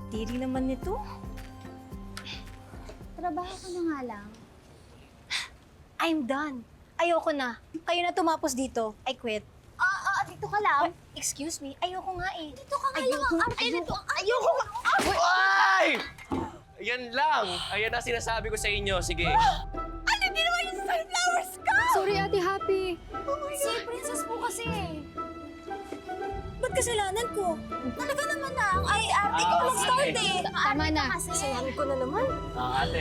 Tiri naman nito. Trabaho ko na nga lang. I'm done. Ayoko na. Kayo na tumapos dito. I quit. Dito ka lang. Excuse me, ayoko nga eh. Dito ka nga lang. Ang arte nito. Ayoko nga. Ay! Ayan lang. Ayan ang sinasabi ko sa inyo. Sige. Ano ginawa niyo sa sunflowers ko? Sorry, Ate Happy. Si Princess po kasi. Ba't kasalanan ko? Talaga naman na. Ay, ate ko mag-start eh. Tama na. Kasalanan ko na naman. Ate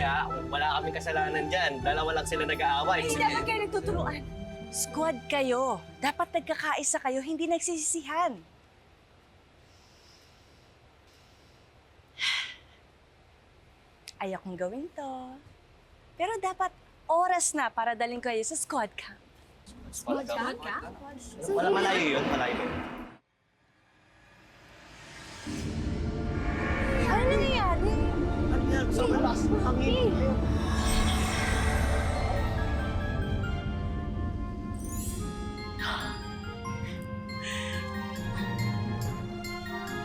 wala kaming kasalanan dyan. Dalawa lang sila nag-aaway. Hindi dapat kayo nagtuturuan. Squad kayo. Dapat nagkakaisa kayo, hindi nagsisisihan. Ayokong gawin to. Pero dapat oras na para daling kayo sa squad camp. Squad ka? Wala, malayo yun. Malayo yun. Ano nangyayari? Ano yan? Sobrang lakas ng hangin.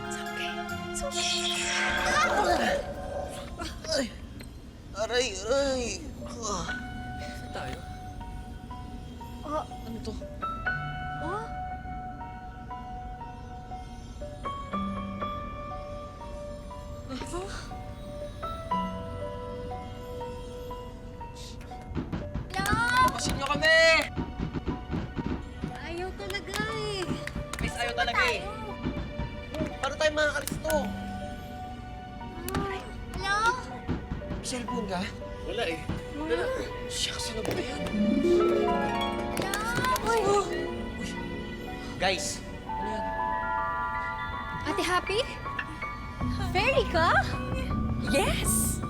It's okay. It's okay. Aray, aray. Saan tayo? Ano to? Pasin nyo kami! Ayaw talaga eh. Guys, ayaw talaga eh. Paano tayo makakalis to? Hello? May cellphone ka? Wala eh. Wala. Shucks, ano ba yan? Hello? Guys, ano yan? Ate Happy? Fairy ka? Yes!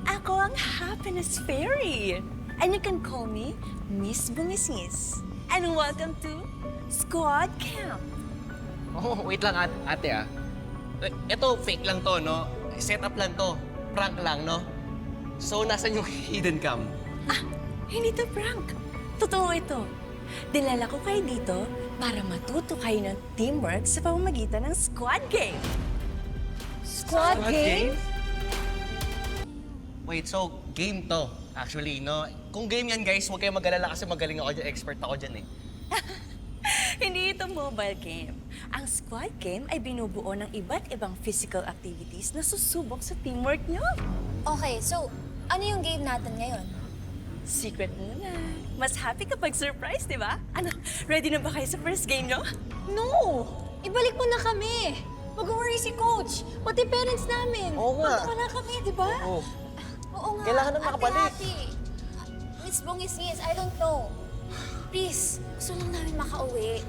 Ako ang happiness fairy. And you can call me Miss Bungisngis. And welcome to Squad Camp. Oh, wait lang ate Ito, fake lang to, no? Set up lang to. Prank lang, no? So, nasan yung hidden cam? Hindi to prank. Totoo ito. Dinala ko kayo dito para matuto kayo ng teamwork sa pamamagitan ng squad game. Squad game? Wait, so game to, actually, no? Kung game yan, guys, huwag kayong mag-alala kasi magaling ako dyan, expert ako dyan eh. Hindi ito mobile game. Ang squad game ay binubuo ng iba't ibang physical activities na susubok sa teamwork nyo. Okay, so ano yung game natin ngayon? Secret muna. Mas happy kapag surprise, di ba? Ano, ready na ba kayo sa first game nyo? No! Ibalik mo na kami! Mag-worry si Coach, pati parents namin. Oo nga. Wala kami, di ba? Oh. Oo nga. Kailangan na makabalik. Ate Happy. Miss Bungisngis, I don't know. Please, gusto lang namin makauwi.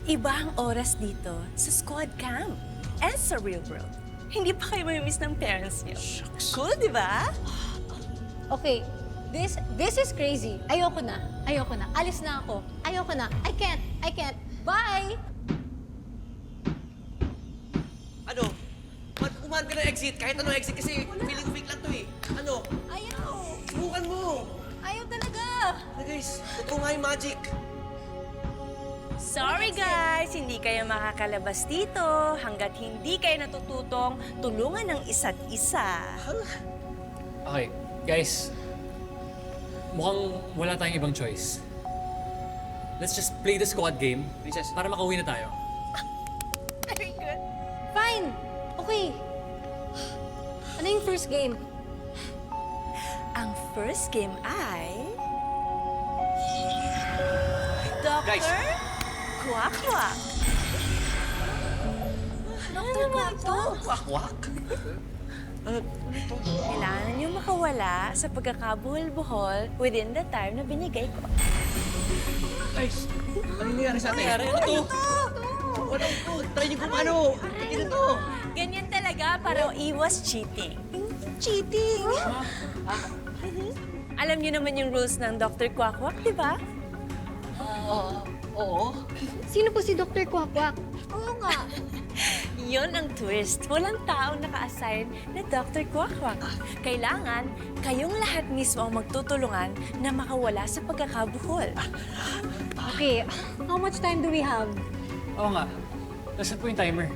Iba ang oras dito sa squad camp and sa real world. Hindi pa kayo mamimiss ng parents niyo. Cool, di ba? Okay, this is crazy. Ayoko na. Alis na ako. Ayoko na. I can't. Bye! Ano? Kumahan ka ng exit. Kahit ano exit kasi feeling ko fake lang to eh. Ano? Ayaw! Subukan mo. Ayaw talaga! Ano guys? Totoo nga yung magic. Sorry guys, hindi kayo makakalabas dito hanggat hindi kayo natututong tulungan ng isa't isa. Okay, guys. Mukhang wala tayong ibang choice. Let's just play the squad game Princess. para makauwi na tayo. Very good. Fine! Okay. Ano yung first game? Ang first game ay... Dr. Guys. Quack-Quack. Ano naman ito? Wakwak? Kailangan niyo makawala sa pagkakabuhol-buhol within the time na binigay ko. Guys, ano nangyari sa atin? Ano to? Ano to? Try niyo kung ano. Ano to? Ganyan talaga para iwas cheating. Cheating? Alam niyo naman yung rules ng Dr. Quack-Quack, di ba? Oo. Sino po si Dr. Quack-Quack? Oo nga. Yon ang twist. Walang taong naka-assign na Dr. Quack-Quack. Kailangan kayong lahat mismo ang magtutulungan na makawala sa pagkakabuhol. Okay, how much time do we have? Oo nga. Nasaan po yung timer?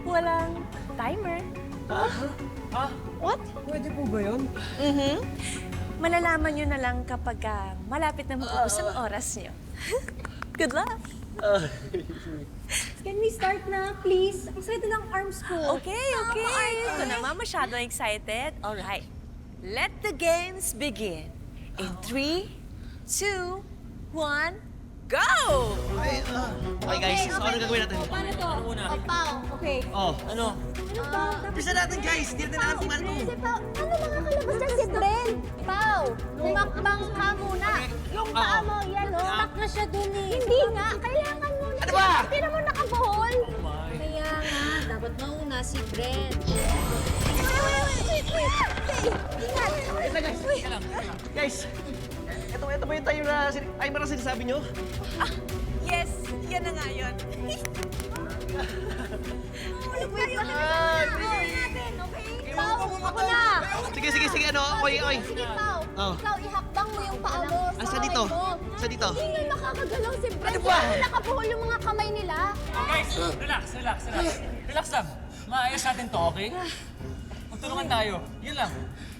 Walang timer. What? Pwede po ba yun? Malalaman nyo na lang kapag malapit na maubos ang oras nyo. Good luck! Can we start na, please? Ang excited ng arms ko. Okay. Ito naman, masyadong excited. Alright, let the games begin. In 3, 2, 1, go! Okay guys, so ano gagawin natin? Paano to? Oh, Pao. Okay. Oh, ano? Ano ba? Bisa natin guys, hindi natin alam kung ano. Si Pao, ano makakalabas dyan si Bren? Pao, umakbang ka muna. Yung paa mo, yan o. Stuck na siya dun eh. Hindi nga, kailangan mo na. Ano ba? Hindi naman nakabuhol. Kaya nga, dapat mauna si Bren. Wait. Ingat. Guys, ito ba yung timer na sinasabi nyo? Yes, yan na nga yun. Wait, okay? Pao, ako na. Sige, ano? Okay. Sige, Pao. Oh. Ikaw, ihakbang mo yung paa mo. Ah, sa kamay dito? mo. Sa dito? Hindi nga makakagalaw si Brent. Ano ba? Hindi nakabuhol yung mga kamay nila. Guys, relax. Relax lang. Maayos natin to, okay? Magtulungan tayo. Yun lang.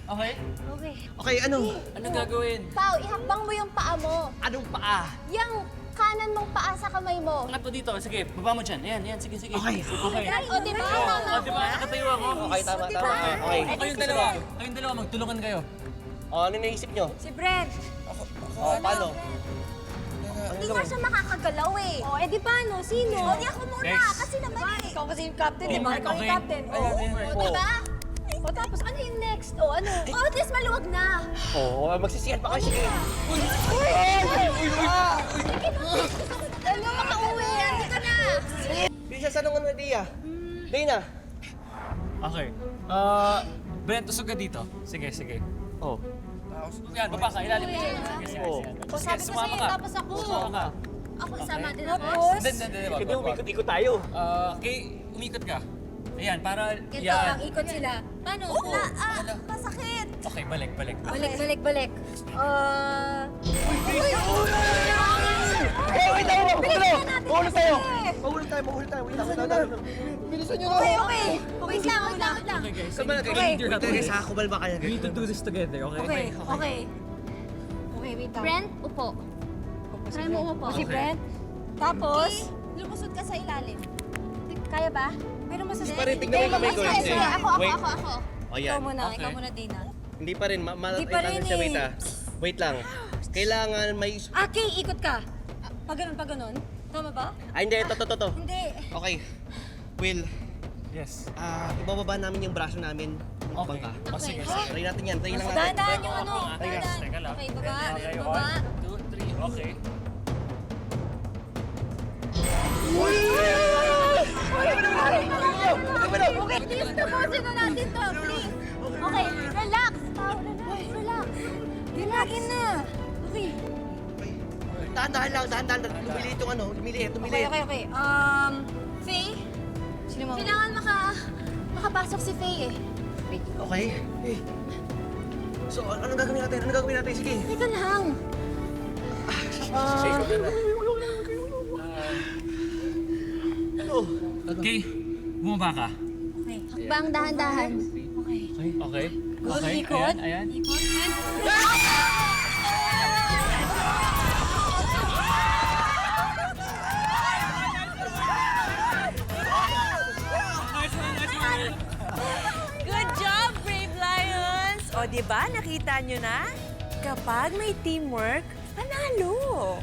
Okay? Okay. Okay, ano? Ano gagawin? Pao, ihakbang mo yung paa mo. Anong paa? Yung kanan mong paa sa kamay mo. Angat mo dito. Sige, baba mo dyan. Ayan, sige. Okay. O, di ba? Tama O, di ba? Nakatayo ako. Okay, tama. Okay. Kayong dalawa, magtulungan kayo. Oh, ano naisip nyo? Si Brent. Oh, paano? Hindi nga siya makakagalaw eh. O, di paano? Sino? O, di ako muna. Next. Kasi naman eh. Ikaw kasi yung captain. Di ba? Ikaw yung Okay. captain. O, di ba? O, tapos ano yung next? O, ano? O, at least maluwag na. Oo, magsisiyan pa kayo. Sige. Ano, makauwi. Dito na. Bisa, saan ang ano, Dia? Dana? Okay. Brent, usog ka dito. Sige. Oh. Yan, baba ka. Ilalim mo. Sige. Oh. O, sabi ko sumama sa'yo, ka. tapos ako. Sumama ka. Ako isama din ako. Hindi. Hindi, umikot-ikot tayo. Okay, umikot ka. Ayan, para Ito, yan. ang ikot sila. Paano? Masakit. Okay, balik. Balik. Hey, wait lang! Mahulog tayo! Wait lang. Bilisan nyo na! Okay. Wait lang. Okay, guys. Saan ba natin? Guys, ha? Kubal ba kayo? We need to do this together, okay? Okay, wait lang. Brent, upo. Try mo umupo. Si Brent. Tapos? Lumusod ka sa ilalim. Kaya ba? Pero masasakit. Pa rin, tignan mo yung kamay ko. Sige, ako. Wait. Ikaw O yan. muna, Dina. Hindi pa rin. Hindi pa rin siya, eh. wait ah. Wait lang. Kailangan may... Okay, ikot ka. Pag ganun. Tama ba? Ay, hindi. Ito. Hindi. Okay. Will, Yes. ibababa namin yung braso namin. Okay. Bangka. O, sige. Try natin yan. Try lang natin. Dahan-dahan yung ano. Teka Dahan-dahan. lang. Okay, baba. Okay, Baba. 1, 2, 3. Okay. Okay, please, tapusin na natin to, please. Okay, relax. Relax. Relaxin na. Okay. Dahan-dahan lang. Lumiliit yung ano. Lumiliit. Okay. Faye? Sino mo? Kailangan makapasok si Faye eh. Okay. So, anong gagawin natin? Sige. Teka lang. Okay, bumaba ka. Okay. Hakbang dahan-dahan. Okay. Okay. Good, Okay, ikot. ayan. Ikot. Good job, Brave Lions! O, di ba nakita nyo na? Kapag may teamwork, panalo!